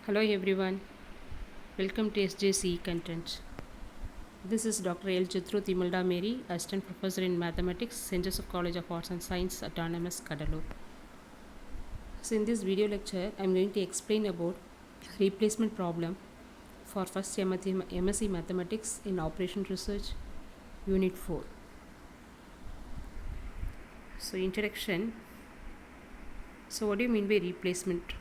Hello everyone, welcome to SJC content. This is Dr. L.JETHRUTH EMELDA Mary, Assistant Professor in Mathematics, St.Joseph College of Arts and Science, Autonomous, Cuddalore. So in this video lecture, I am going to explain about replacement problem for first MSc Mathematics in Operation Research, Unit 4. So introduction. So what do you mean by replacement?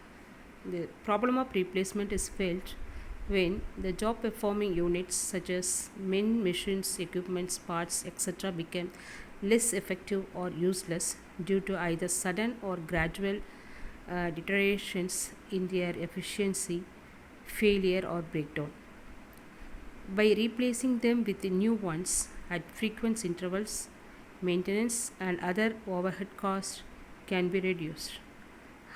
The problem of replacement is felt when the job performing units such as men, machines, equipments, parts, etc. become less effective or useless due to either sudden or gradual deteriorations in their efficiency, failure, or breakdown. By replacing them with new ones at frequent intervals, maintenance and other overhead costs can be reduced.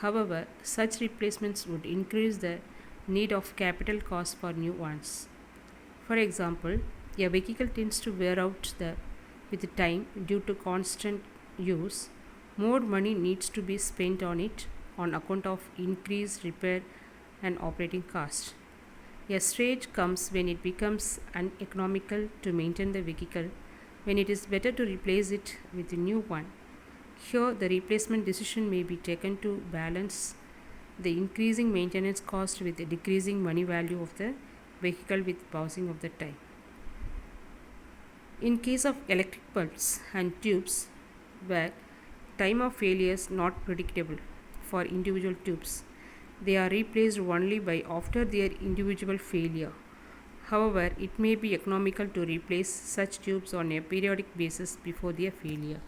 However, such replacements would increase the need of capital costs for new ones. For example, a vehicle tends to wear out with time due to constant use. More money needs to be spent on it on account of increased repair and operating costs. A stage comes when it becomes uneconomical to maintain the vehicle, when it is better to replace it with a new one. Here, the replacement decision may be taken to balance the increasing maintenance cost with the decreasing money value of the vehicle with passing of the time. In case of electric bulbs and tubes, where time of failure is not predictable for individual tubes, they are replaced only by after their individual failure. However, it may be economical to replace such tubes on a periodic basis before their failure.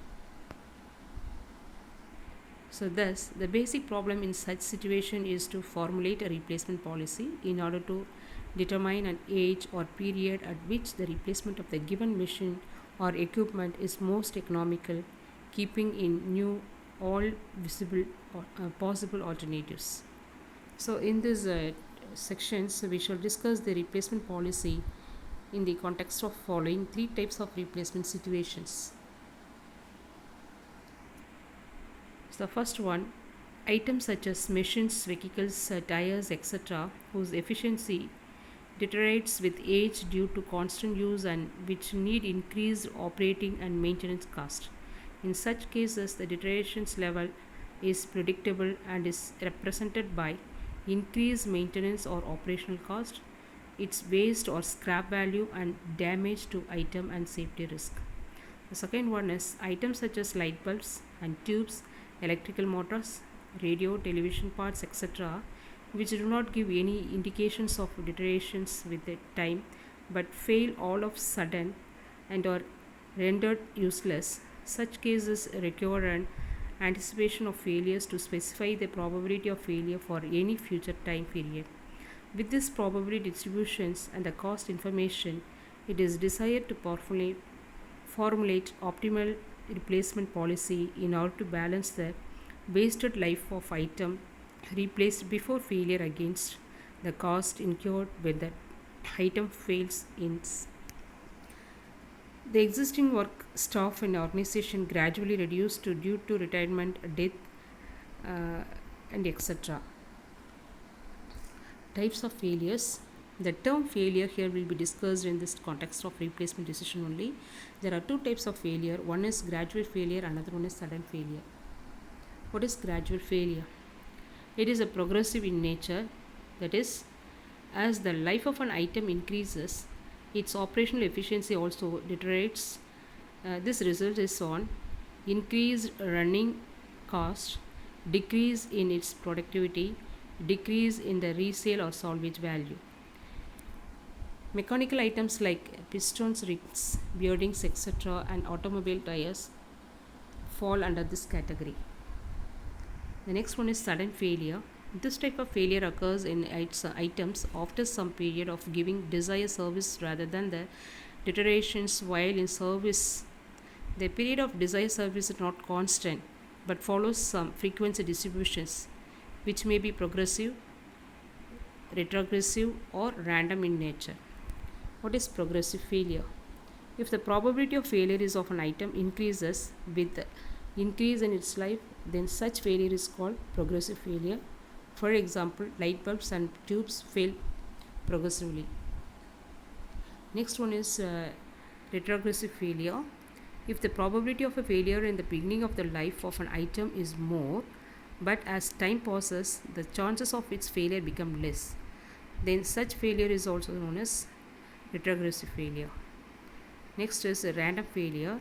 So thus, the basic problem in such situation is to formulate a replacement policy in order to determine an age or period at which the replacement of the given machine or equipment is most economical, keeping in new all visible possible alternatives. So in this sections, we shall discuss the replacement policy in the context of following three types of replacement situations. So the first one, items such as machines, vehicles, tires, etc., whose efficiency deteriorates with age due to constant use and which need increased operating and maintenance cost. In such cases, the deterioration level is predictable and is represented by increased maintenance or operational cost, its waste or scrap value, and damage to item and safety risk. The second one is items such as light bulbs and tubes, electrical motors, radio, television parts, etc., which do not give any indications of deteriorations with the time but fail all of sudden and are rendered useless. Such cases require an anticipation of failures to specify the probability of failure for any future time period. With this probability distributions and the cost information, it is desired to formulate optimal replacement policy in order to balance the wasted life of item replaced before failure against the cost incurred when the item fails in. The existing work staff in organization gradually reduced due to retirement, death, and etc. Types of failures. The term failure here will be discussed in this context of replacement decision only. There are two types of failure. One is gradual failure, another one is sudden failure. What is gradual failure? It is a progressive in nature, that is, as the life of an item increases, its operational efficiency also deteriorates. This result is on increased running cost, decrease in its productivity, decrease in the resale or salvage value. Mechanical items like pistons, rings, bearings, etc., and automobile tires fall under this category. The next one is sudden failure. This type of failure occurs in items after some period of giving desired service rather than the deteriorations while in service. The period of desired service is not constant but follows some frequency distributions which may be progressive, retrogressive, or random in nature. What is progressive failure? If the probability of failure is of an item increases with the increase in its life, then such failure is called progressive failure. For example, light bulbs and tubes fail progressively. Next one is retrogressive failure. If the probability of a failure in the beginning of the life of an item is more, but as time passes, the chances of its failure become less, then such failure is also known as retrogressive failure. Next is a random failure.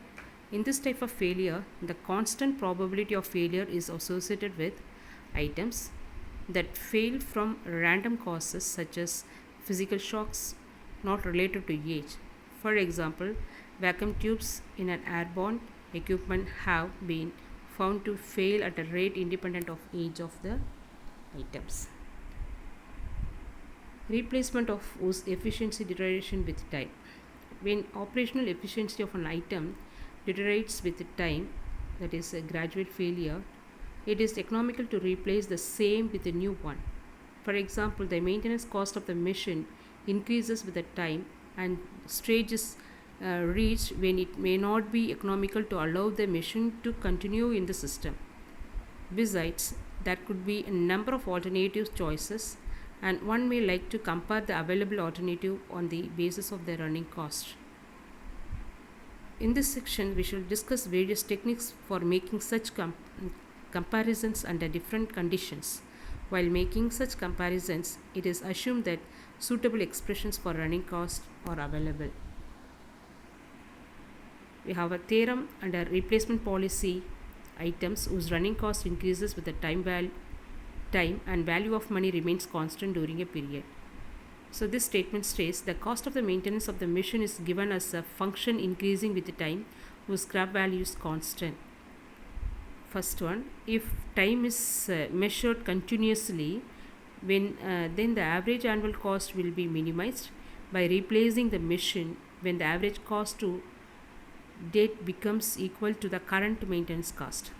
In this type of failure, the constant probability of failure is associated with items that fail from random causes such as physical shocks not related to age. For example, vacuum tubes in an airborne equipment have been found to fail at a rate independent of age of the items. Replacement of whose efficiency deterioration with time. When operational efficiency of an item deteriorates with time, that is a gradual failure, it is economical to replace the same with a new one. For example, the maintenance cost of the machine increases with the time, and stage is reached when it may not be economical to allow the machine to continue in the system. Besides, there could be a number of alternative choices, and one may like to compare the available alternative on the basis of the running cost. In this section, we shall discuss various techniques for making such comparisons under different conditions. While making such comparisons, it is assumed that suitable expressions for running cost are available. We have a theorem under replacement policy items whose running cost increases with the time and value of money remains constant during a period. So this statement states the cost of the maintenance of the machine is given as a function increasing with the time whose scrap value is constant. First one, if time is measured continuously, then the average annual cost will be minimized by replacing the machine when the average cost to date becomes equal to the current maintenance cost.